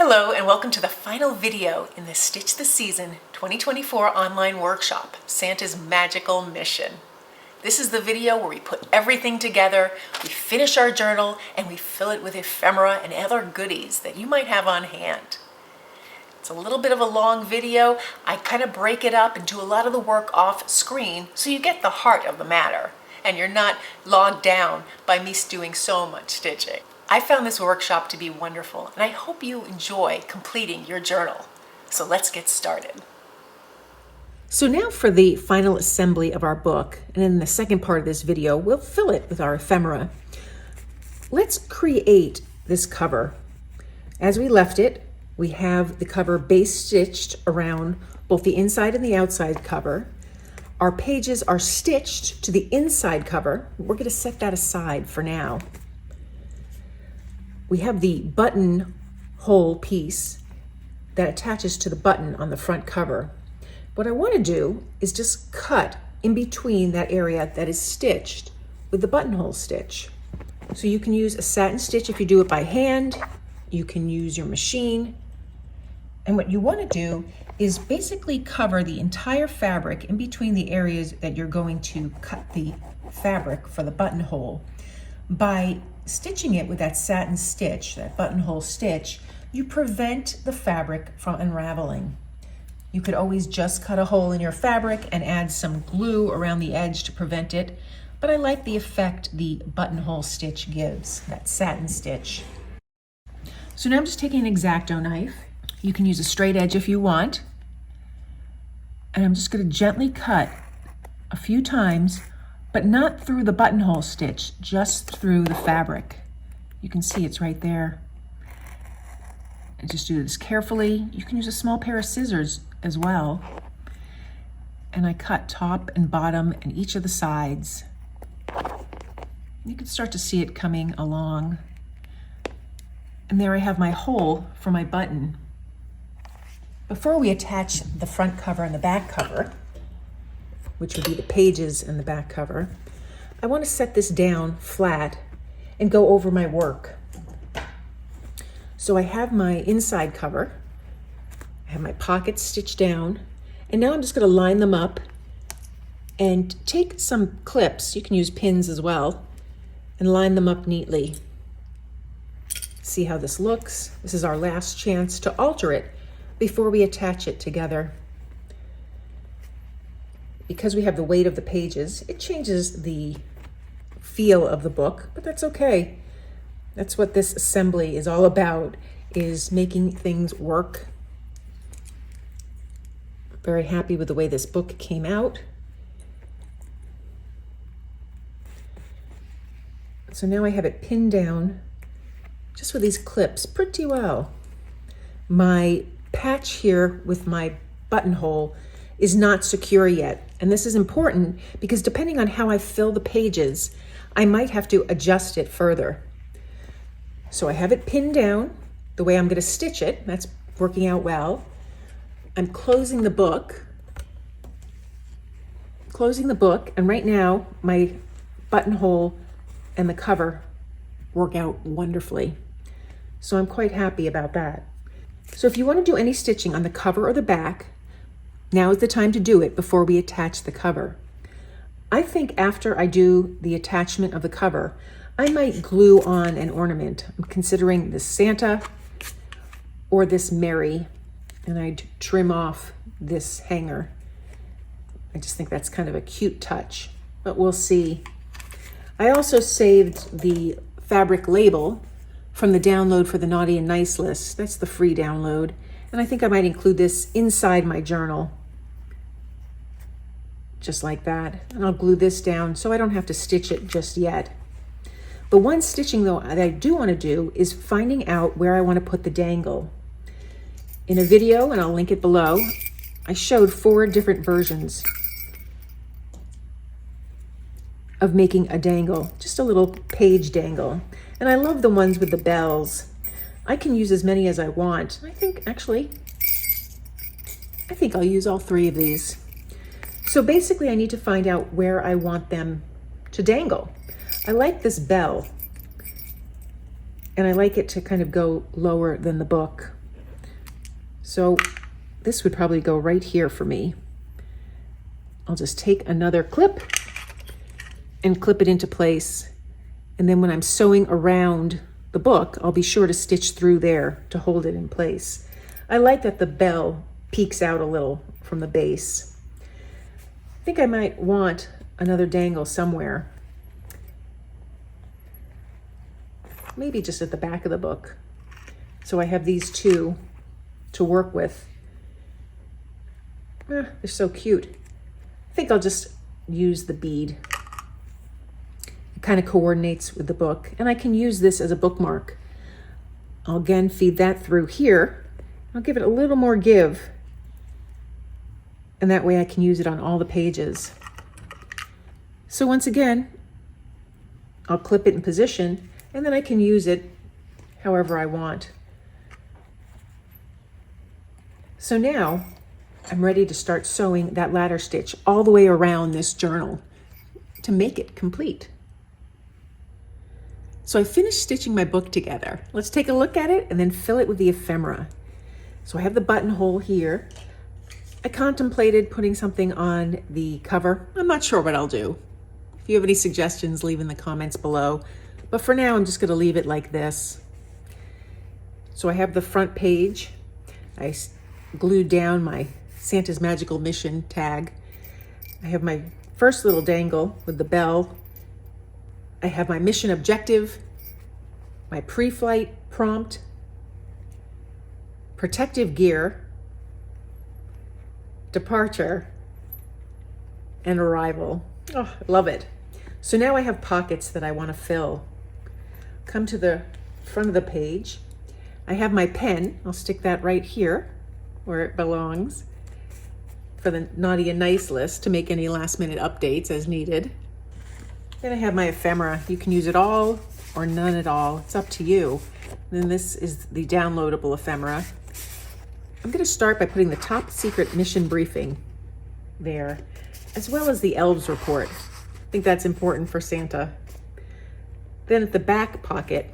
Hello and welcome to the final video in the Stitch the Season 2024 online workshop, Santa's Magical Mission. This is the video where we put everything together, we finish our journal, and we fill it with ephemera and other goodies that you might have on hand. It's a little bit of a long video. I kind of break it up and do a lot of the work off screen so you get the heart of the matter and you're not logged down by me doing so much stitching. I found this workshop to be wonderful, and I hope you enjoy completing your journal. So let's get started. So now for the final assembly of our book, and in the second part of this video, we'll fill it with our ephemera. Let's create this cover. As we left it, we have the cover base stitched around both the inside and the outside cover. Our pages are stitched to the inside cover. We're going to set that aside for now. We have the buttonhole piece that attaches to the button on the front cover. What I want to do is just cut in between that area that is stitched with the buttonhole stitch. So you can use a satin stitch if you do it by hand. You can use your machine. And what you want to do is basically cover the entire fabric in between the areas that you're going to cut the fabric for the buttonhole. By stitching it with that satin stitch, that buttonhole stitch, you prevent the fabric from unraveling. You could always just cut a hole in your fabric and add some glue around the edge to prevent it, but I like the effect the buttonhole stitch gives, that satin stitch. So now I'm just taking an X-Acto knife. You can use a straight edge if you want, and I'm just going to gently cut a few times, but not through the buttonhole stitch, just through the fabric. You can see it's right there. And just do this carefully. You can use a small pair of scissors as well. And I cut top and bottom and each of the sides. You can start to see it coming along. And there I have my hole for my button. Before we attach the front cover and the back cover, which would be the pages and the back cover, I want to set this down flat and go over my work. So I have my inside cover, I have my pockets stitched down, and now I'm just going to line them up and take some clips, you can use pins as well, and line them up neatly. See how this looks? This is our last chance to alter it before we attach it together. Because we have the weight of the pages, it changes the feel of the book, but that's okay. That's what this assembly is all about, is making things work. Very happy with the way this book came out. So now I have it pinned down just with these clips pretty well. My patch here with my buttonhole is not secure yet. And this is important because depending on how I fill the pages, I might have to adjust it further. So I have it pinned down the way I'm going to stitch it. That's working out well. I'm closing the book. And right now my buttonhole and the cover work out wonderfully. So I'm quite happy about that. So if you want to do any stitching on the cover or the back, now is the time to do it before we attach the cover. I think after I do the attachment of the cover, I might glue on an ornament. I'm considering this Santa or this Mary, and I'd trim off this hanger. I just think that's kind of a cute touch, but we'll see. I also saved the fabric label from the download for the Naughty and Nice list. That's the free download. And I think I might include this inside my journal. Just like that. And I'll glue this down so I don't have to stitch it just yet. The one stitching though that I do want to do is finding out where I want to put the dangle. In a video, and I'll link it below, I showed 4 different versions of making a dangle, just a little page dangle. And I love the ones with the bells. I can use as many as I want. I think I'll use all 3 of these. So basically I need to find out where I want them to dangle. I like this bell, and I like it to kind of go lower than the book. So this would probably go right here for me. I'll just take another clip and clip it into place. And then when I'm sewing around the book, I'll be sure to stitch through there to hold it in place. I like that the bell peeks out a little from the base. I think I might want another dangle somewhere. Maybe just at the back of the book. So I have these two to work with. They're so cute. I think I'll just use the bead. It kind of coordinates with the book, and I can use this as a bookmark. I'll again feed that through here. I'll give it a little more give, and that way I can use it on all the pages. So once again, I'll clip it in position, and then I can use it however I want. So now I'm ready to start sewing that ladder stitch all the way around this journal to make it complete. So I finished stitching my book together. Let's take a look at it and then fill it with the ephemera. So I have the buttonhole here. I contemplated putting something on the cover. I'm not sure what I'll do. If you have any suggestions, leave in the comments below. But for now, I'm just gonna leave it like this. So I have the front page. I glued down my Santa's Magical Mission tag. I have my first little dangle with the bell. I have my mission objective, my pre-flight prompt, protective gear, departure, and arrival. Oh, I love it. So now I have pockets that I want to fill. Come to the front of the page. I have my pen. I'll stick that right here where it belongs for the naughty and nice list to make any last minute updates as needed. Then I have my ephemera. You can use it all or none at all. It's up to you. And then this is the downloadable ephemera. I'm going to start by putting the top secret mission briefing there, as well as the elves report. I think that's important for Santa. Then at the back pocket,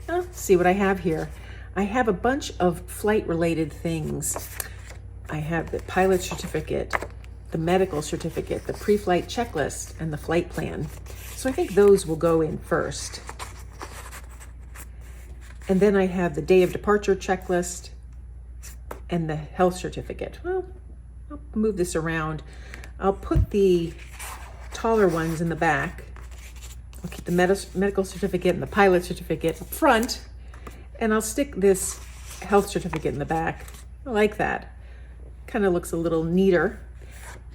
let's see what I have here. I have a bunch of flight-related things. I have the pilot certificate, the medical certificate, the pre-flight checklist, and the flight plan. So I think those will go in first. And then I have the day of departure checklist and the health certificate. Well, I'll move this around. I'll put the taller ones in the back. I'll keep the medical certificate and the pilot certificate up front, and I'll stick this health certificate in the back. I like that. Kind of looks a little neater.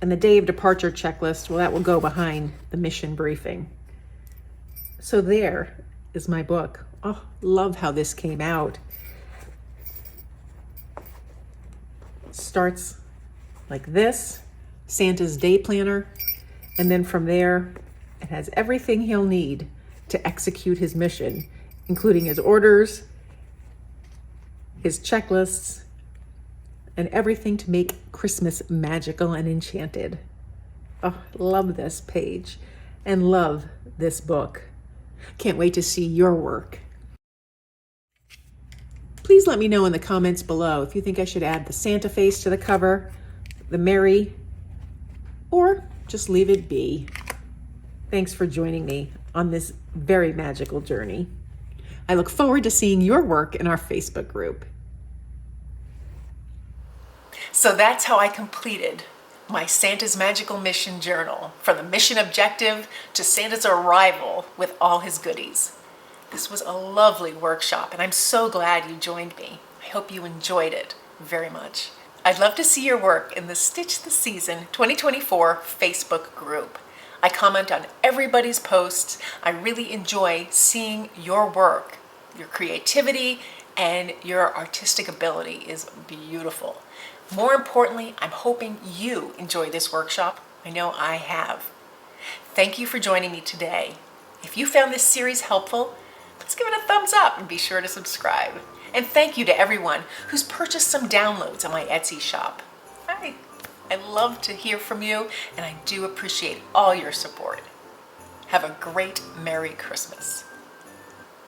And the day of departure checklist, well, that will go behind the mission briefing. So there is my book. Oh, love how this came out. It starts like this, Santa's day planner. And then from there, it has everything he'll need to execute his mission, including his orders, his checklists, and everything to make Christmas magical and enchanted. Oh, love this page and love this book. Can't wait to see your work. Please let me know in the comments below if you think I should add the Santa face to the cover, the Merry, or just leave it be. Thanks for joining me on this very magical journey. I look forward to seeing your work in our Facebook group. So that's how I completed my Santa's Magical Mission journal, from the mission objective to Santa's arrival with all his goodies. This was a lovely workshop, and I'm so glad you joined me. I hope you enjoyed it very much. I'd love to see your work in the Stitch the Season 2024 Facebook group. I comment on everybody's posts. I really enjoy seeing your work. Your creativity and your artistic ability is beautiful. More importantly, I'm hoping you enjoy this workshop. I know I have. Thank you for joining me today. If you found this series helpful, please give it a thumbs up and be sure to subscribe. And thank you to everyone who's purchased some downloads on my Etsy shop. I love to hear from you, and I do appreciate all your support. Have a great Merry Christmas.